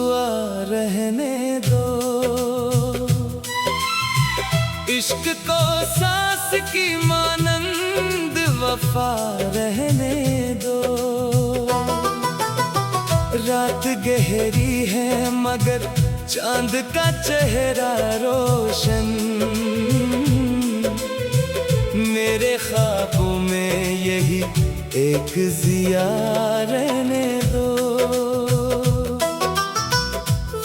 दुआ रहने दो। इश्क को सांस की मानंद वफा रहने दो। रात गहरी है मगर चांद का चेहरा रोशन। मेरे ख्वाबों में यही एक जिया रहने दो।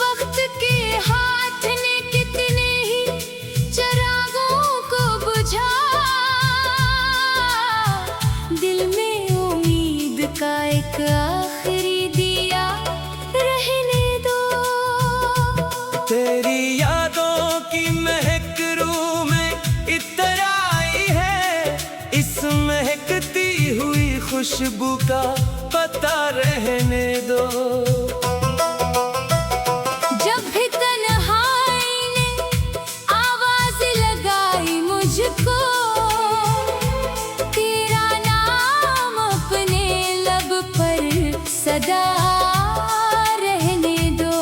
वक्त के हाथ ने कितने ही चिरागों को बुझा, दिल में उम्मीद का एक आखिरी दिया रहने दो। तेरी यादों की महक रूह में इतर आई है, इस महकती हुई खुशबू का पता रहने दो। जब भी तन्हाई ने आवाज लगाई मुझको, तेरा नाम अपने लब पर सदा रहने दो।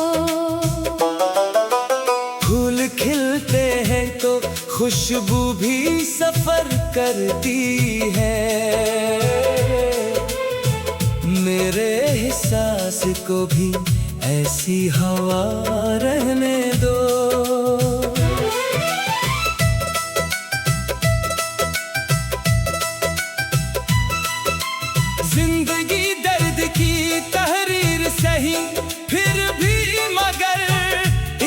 फूल खिलते हैं तो खुशबू भी सफर करती है। मेरे एहसास को भी ऐसी हवा रहने दो। जिंदगी दर्द की तहरीर सही फिर भी मगर,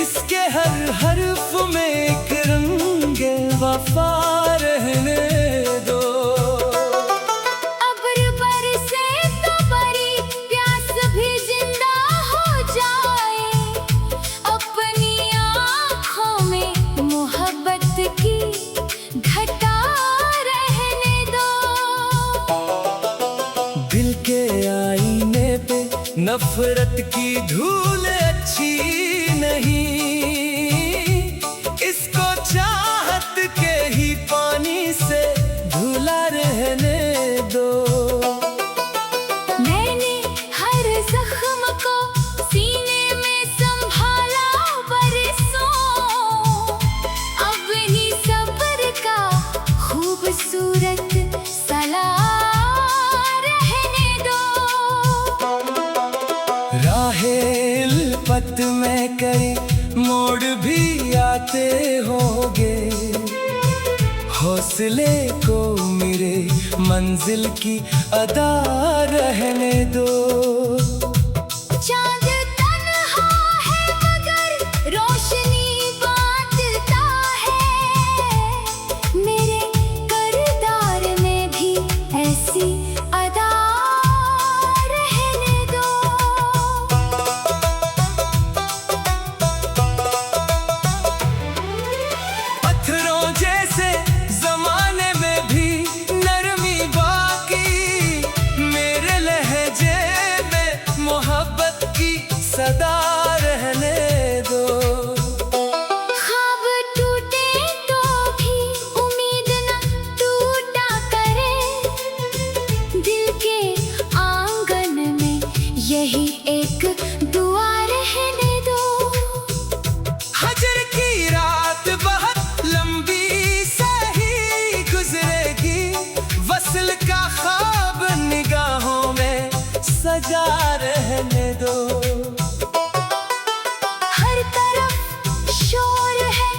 इसके हर हर्फ में एक रंगे वफा रहने दो। अब्र बरसे तो बड़ी प्यास भी जिंदा हो जाए, अपनी आँखों में मोहब्बत की घटा रहने दो। दिल के आईने पे नफरत की धूल अच्छी नहीं, इसको चाहत के ही पानी से धुला रहने दो। मैंने हर जख्म को सीने में संभाला बरसों, अपनी सब्र का खूबसूरत सला रहने दो। राहे इल्फत में कई मोड़ भी आते होंगे, हौसले को मेरे मंजिल की अदा रहने दो। चांद तन्हा है मगर रोशनी बांटता है, मेरे किरदार में भी ऐसी अदा रहने दो। पत्थरों जैसे जमाने में भी नरमी बाकी, मेरे लहजे में मोहब्बत की सदा रहने दो। ख्वाब टूटे तो भी उम्मीद न टूटा करे, दिल के आंगन में यही एक दुआ रहने दो। हजर की रात बहुत लंबी सही गुजरेगी, वस्ल का ख्वाब निगाहों में सजा रहने दो। हर तरफ शोर है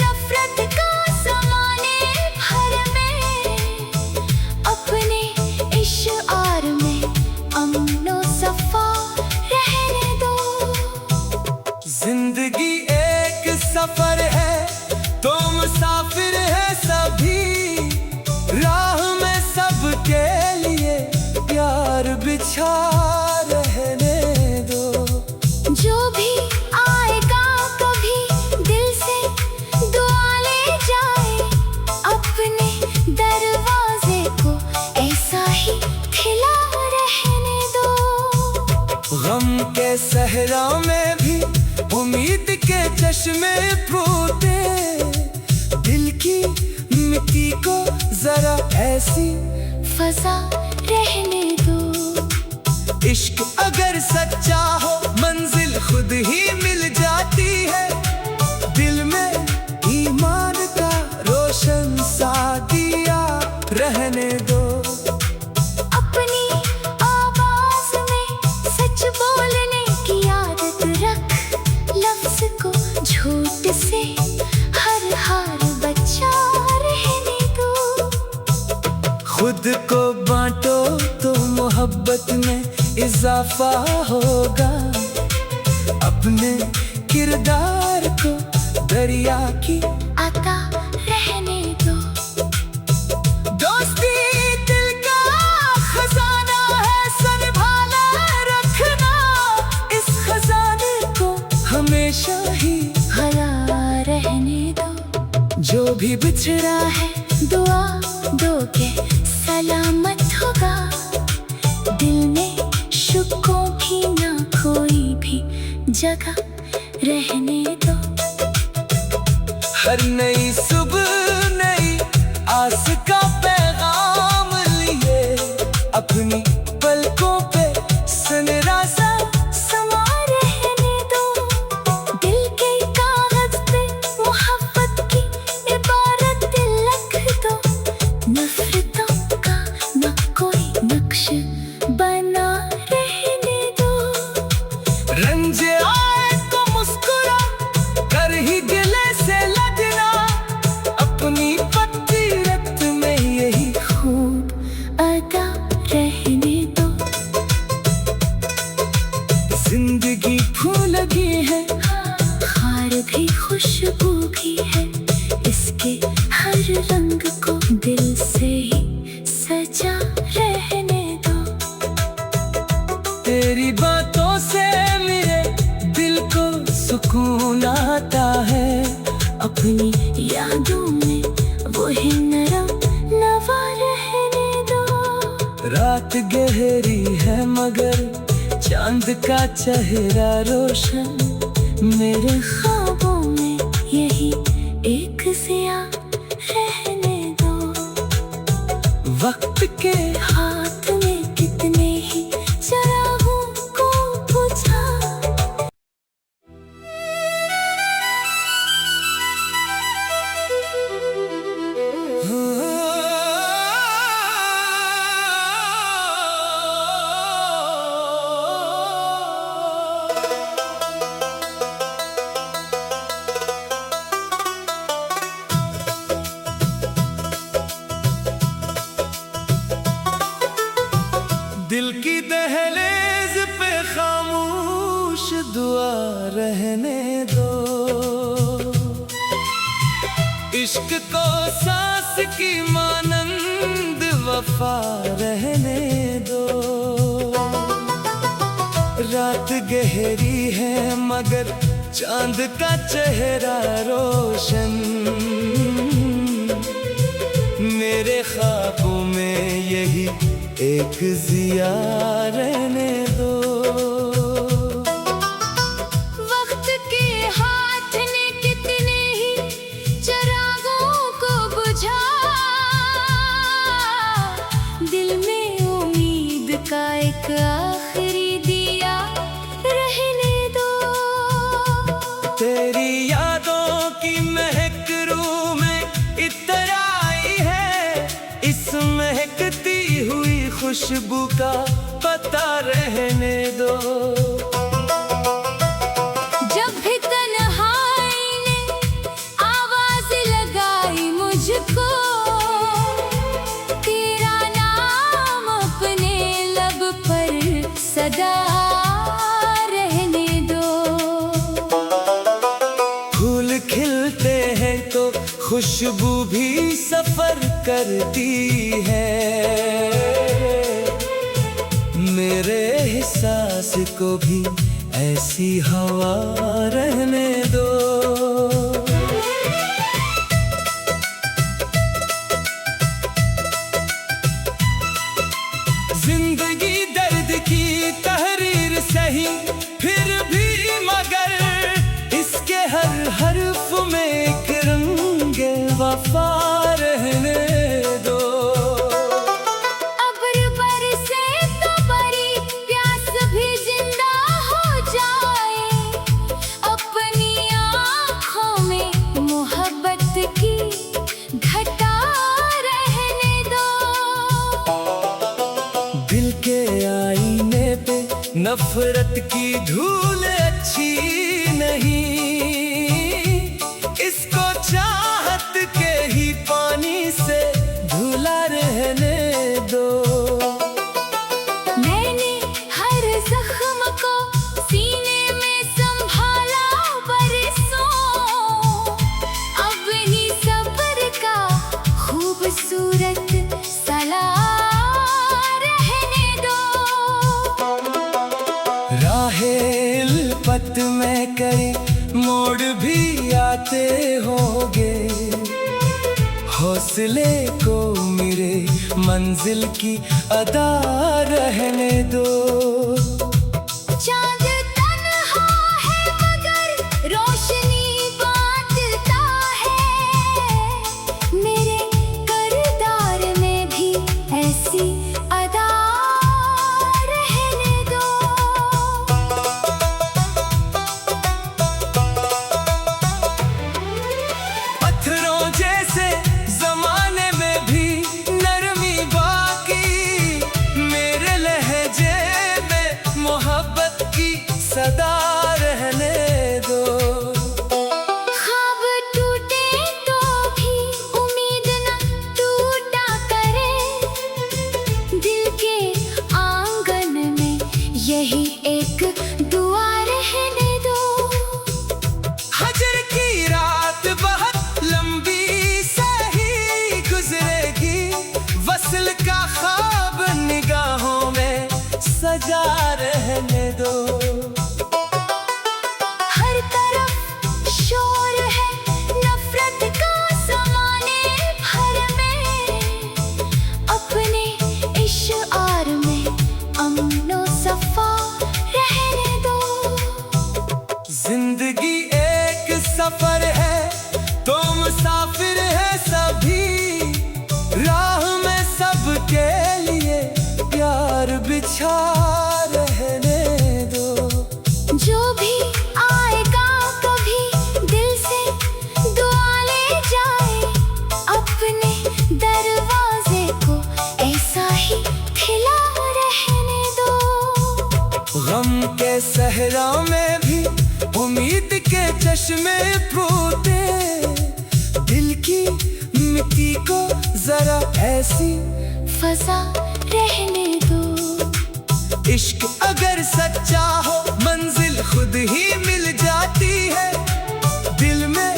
नफरत का ज़माने भर में, अपने इश्आर में अमनो सफा रहने दो। जिंदगी एक सफर है तो मुसाफिर है सभी, राह में सबके लिए प्यार बिछा रहने दो। जो भी आएगा कभी दिल से दुआ ले जाए, अपने दरवाजे को ऐसा ही खिला रहने दो। गम के सहरा में भी उम्मीद के चश्मे फूटे, दिल की मिट्टी को जरा ऐसी फजा रहने दो। इश्क अगर सच्चा हो मंजिल खुद खुद ही मिल जाती है। दिल में ईमान का रोशन सा दिया रहने दो। अपनी आवाज में सच बोलने की आदत रख, लफ्ज को झूठ से हर हार बचा रहने दो। खुद को बांटो तो मोहब्बत में इजाफा होगा। अपने किरदार को दरिया की आता रहने दो। दोस्ती दिल का खजाना है, संभाला रखना इस खजाने को हमेशा ही। भला रहने दो। जो भी बिछड़ा है दुआ दो के सलामत होगा। दिल में शुकों की ना कोई भी जगह रहने दो। हर नई सुबह नई आस का पैगाम लिए, अपनी पलकों पे सनरासा समा रहने दो। दिल के कागज पे मोहब्बत की इबारत लिख दो। नफरतों का न कोई नक्श बना रहने दो। रंज आए तो मुस्कुरा कर ही गिले से लगना, अपनी पत्ती रत में यही खूब अदा रहने दो। जिंदगी फूल लगी है, खार भी खुशबू भी है। इसके हर रंग को दिल से ही सजा रहने दो। तेरी बातों से मेरे दिल को सुकून आता है। अपनी यादों में वही नरम नवा रहने दो। रात गहरी है मगर चांद का चेहरा रोशन। मेरे ख्वाबों में यही एक ज़िया रहने दो। वक्त के हाथ में कितने ही चरागों को बुझा। दिल की दहलीज पे खामोश दुआ रहने दो। इश्क को सांस की मानंद वफा रहने दो। रात गहरी है मगर चांद का चेहरा रोशन। मेरे ख्वाबों में यही एक ज़िया रहने दो। वक्त के हाथ ने कितने ही चरागों को बुझा। दिल में उम्मीद का एक आखिरी दिया रहने दो। तेरी यादों की महक रूह में इतर आई है। इस महकती हुई खुशबू का पता रहने दो। जब भी तन्हाई ने आवाज लगाई मुझको, तेरा नाम अपने लब पर सदा रहने दो। फूल खिलते हैं तो खुशबू भी सफर करती है। मेरे एहसास को भी ऐसी हवा रहने दो। जिंदगी दर्द की तहरीर सही फिर भी मगर इसके हर हर्फ में एक रंग वफा रहने दो। अब्र बरसे तो बड़ी प्यास भी जिंदा हो जाए। नफरत की धूल अच्छी नहीं, इसको चाहत के ही पानी से धुला रहने दो। मैंने हर जख्म को सीने में संभाला बरसों, अपनी सब्र का खूबसूरत सलाह रहने दो। राहेल-पत में कई मोड़ भी आते होंगे, हौसले को मेरे मंजिल की अदा रहने दो। चांद तन्हा है मगर रोशनी बांटता है, मेरे किरदार में भी ऐसी अदा रहने दो। पत्थरों जैसे जमाने में भी नरमी बाकी, मेरे लहजे में मोहब्बत की सदा रहने दो। ख्वाब टूटे तो भी उम्मीद न टूटा करे, दिल के आंगन में यही एक दुआ रहने दो। हजर की रात बहुत लंबी सही गुजरेगी, वसल का ख्वाब निगाहों में सजा रहने दो। हर तरफ शोर है नफरत का ज़माने भर में, अपने इश्आर में अमनो सफा रहने दो। जिंदगी एक सफर है तो मुसाफिर है सभी, राह में सबके लिए प्यार बिछा रहने दो। जो भी आएगा कभी दिल से दुआ ले जाए, अपने दरवाजे को ऐसा ही खिला रहने दो। गम के सहरा में भी उम्मीद के चश्मे फूटे, दिल की मिट्टी को जरा ऐसी फजा रहने दो। इश्क अगर सच्चा हो मंजिल खुद ही मिल जाती है, दिल में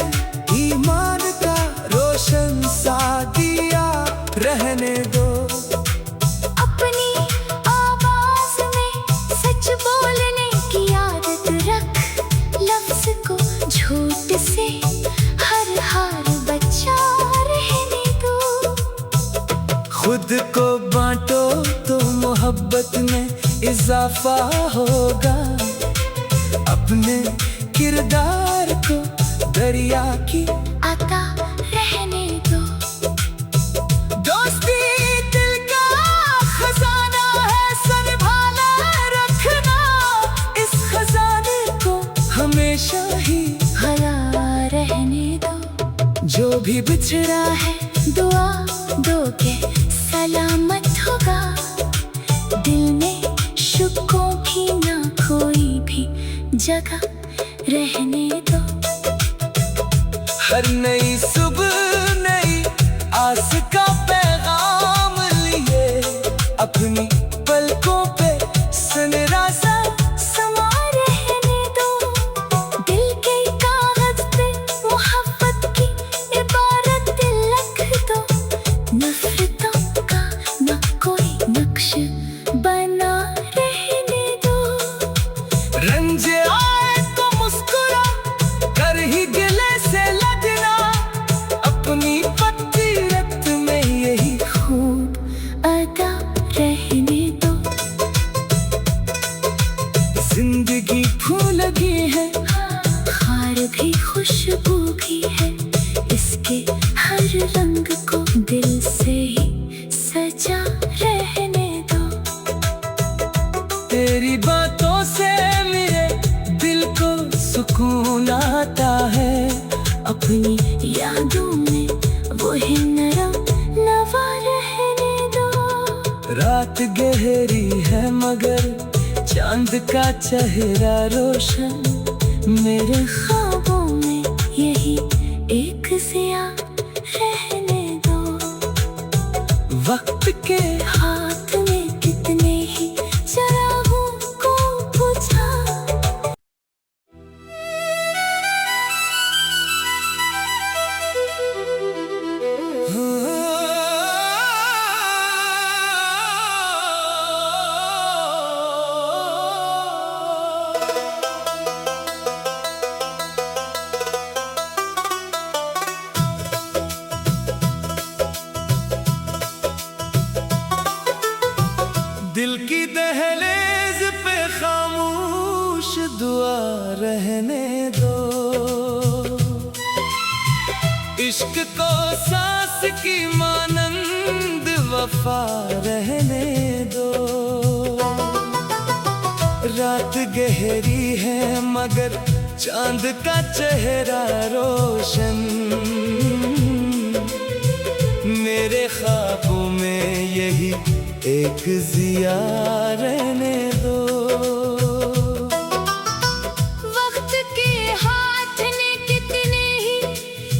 ईमान का रोशन सा दिया रहने दो। अपनी आवाज में सच बोलने की आदत रख, लफ्ज को झूठ से हर हार बचा रहने दो। खुद को बांटो तो मोहब्बत में इजाफा होगा, अपने किरदार को दरिया की आता रहने दो। दोस्ती दिल का खजाना है, संभाला रखना इस खजाने को हमेशा ही। भला रहने दो। जो भी बिछड़ा है दुआ दो के सलामत होगा, दिल में शुकों की ना कोई भी जगह रहने दो। हर नई सुबह नई आस का पैगाम लिए, अपनी पलकों पे सनरा सा समा रहने दो। दिल के कागज पे मोहब्बत की इबारत लिख दो। नफरतों का न कोई नक्श बना रहने दो। रंज आए तो मुस्कुरा कर ही गिले से लगना, अपनी पत्ती रक्त में यही खूब अदा रहने दो। जिंदगी फूल लगी है, हार भी खुशबू भी है, इसके हर रंग को दिल से ही सजा रहने दो। तेरी बातों से मेरे दिल को सुकून आता है, अपनी यादों में वही नरम नवा रहने दो। रात गहरी है मगर चांद का चेहरा रोशन। मेरे ख्वाबों में यही एक ज़िया रहने दो। वक्त के हाथ में कितने ही चिरागों को बुझा। दिल की दहलीज पे खामोश दुआ रहने दो। इश्क को सांस की मानंद वफा रहने दो। रात गहरी है मगर चांद का चेहरा रोशन। मेरे ख्वाबों में यही एक ज़िया रहने दो। वक्त के हाथ ने कितने ही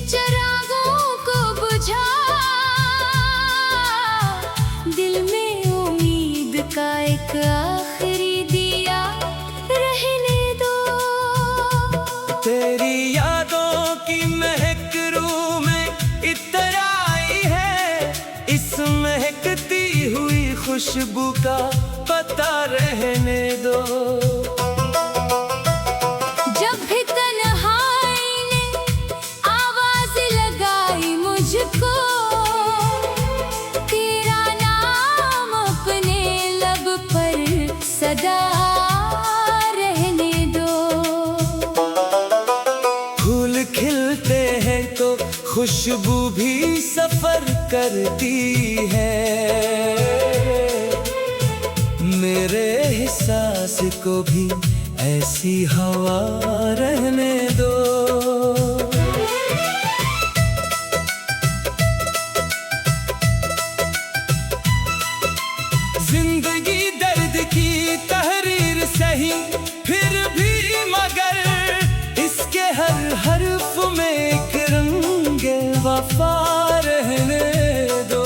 चिरागों को बुझा। दिल में उम्मीद का एक आखिरी दिया रहने दो। तेरी यादों की महक रूह में इतर आई है। इस महकती हुई खुशबू का पता रहने दो। जब भी तन्हाई ने आवाज लगाई मुझको, तेरा नाम अपने लब पर सदा रहने दो। फूल खिलते हैं तो खुशबू भी सफर करती है। मेरे एहसास को भी ऐसी हवा रहने दो। जिंदगी दर्द की तहरीर सही फिर भी मगर इसके हर हर्फ में एक रंग वफा रहने दो।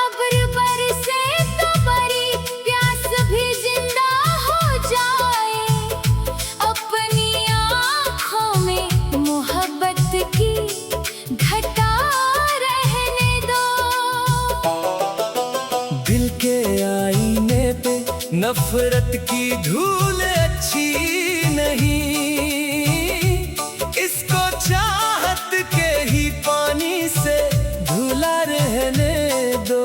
अब्र बरसे तो बड़ी प्यास भी जिंदा हो जाए। अपनी आँखों में मोहब्बत की घटा रहने दो। दिल के आईने पे नफरत की धूल अच्छी नहीं। इसको चाहत के ही पानी से धुला रहने दो।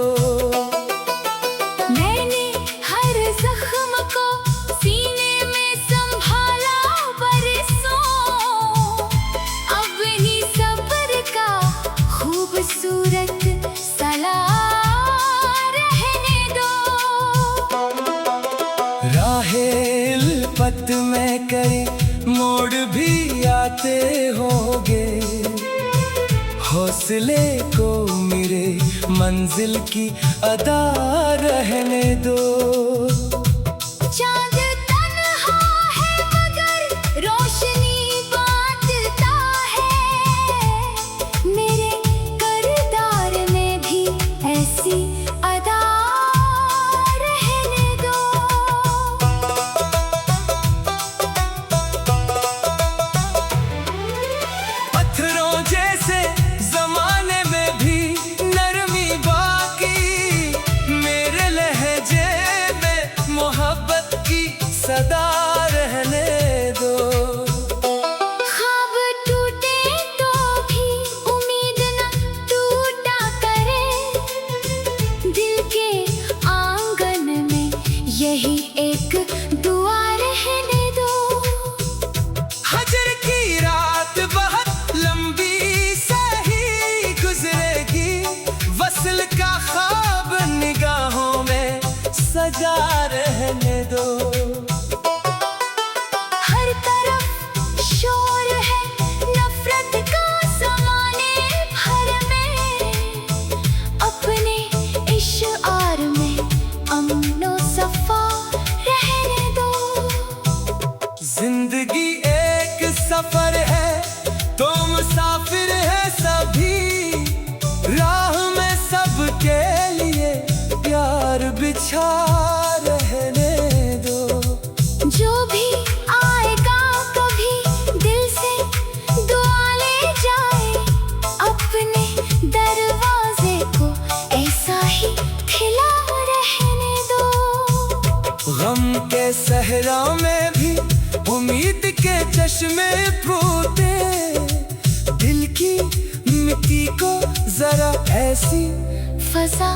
मैंने हर जख्म को सीने में संभाला बरसों। अपनी सब्र का खूबसूरत सला रहने दो। राहे इल्फत में कई मोड़ भी आते होंगे। हौसले को मेरे मंजिल की अदा रहने दो। चांद तन्हा है मगर रोशनी बांटता है। मेरे किरदार में भी ऐसी अदा रहने दो। पत्थरों जैसे जमाने में भी नरमी बाकी। मेरे लहजे में सफर है तो मुसाफिर है सभी, राह में सबके लिए प्यार बिछा रहने दो। जो भी आएगा कभी दिल से दुआ ले जाए, अपने दरवाजे को ऐसा ही खिला रहने दो। गम के सहरा में भी उम्मीद के चश्मे फूटे, दिल की मिट्टी को जरा ऐसी फजा